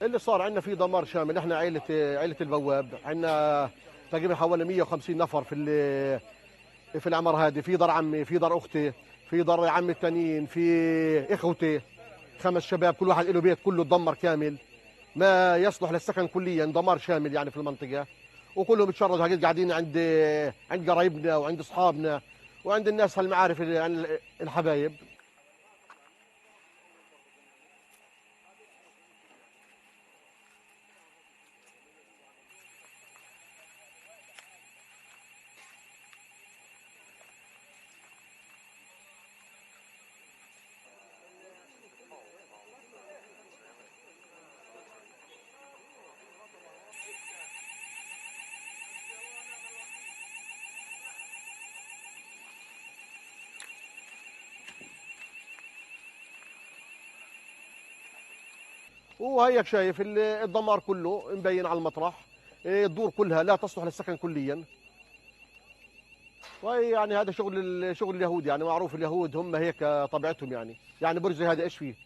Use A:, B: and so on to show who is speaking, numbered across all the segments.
A: اللي صار عندنا في دمار شامل. احنا عائله البواب، عندنا تقريبا حوالي 150 نفر في العمر هذه. في دار عمي، في دار اختي، في دار عمي التانيين، في اخوتي. 5 شباب، كل واحد له بيت كله تدمر كامل، ما يصلح للسكن كليا، دمار شامل يعني في المنطقه. وكلهم بتشردوا قاعدين عند قرايبنا وعند اصحابنا وعند الناس هالمعارف الحبايب. وهيك شايف الدمار كله مبين على المطرح. الدور كلها لا تصلح للسكن كليا. ويعني هذا شغل اليهود، يعني معروف اليهود هم هيك طبيعتهم. يعني برج زي هذا ايش فيه؟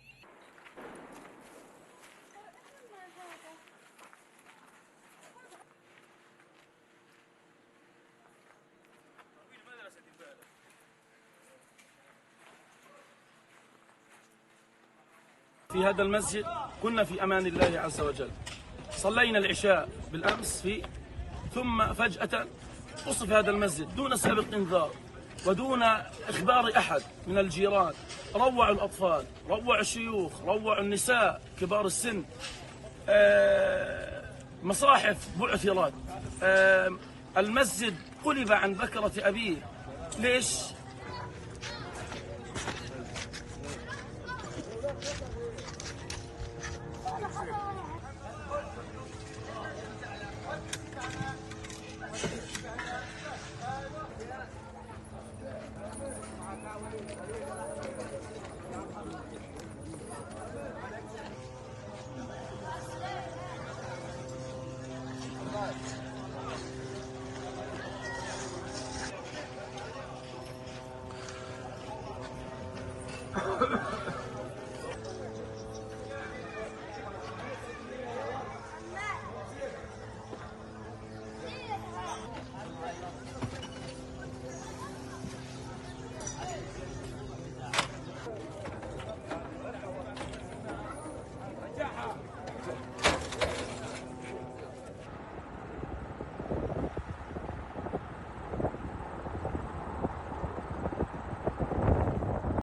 B: في هذا المسجد كنا في أمان الله عز وجل. صلينا العشاء بالأمس فيه، ثم فجأة قصف هذا المسجد دون سابق إنذار ودون إخبار أحد من الجيران. روعوا الأطفال، روعوا الشيوخ، روعوا النساء كبار السن. مصاحف بعثرت. المسجد قلب عن بكرة أبيه. ليش؟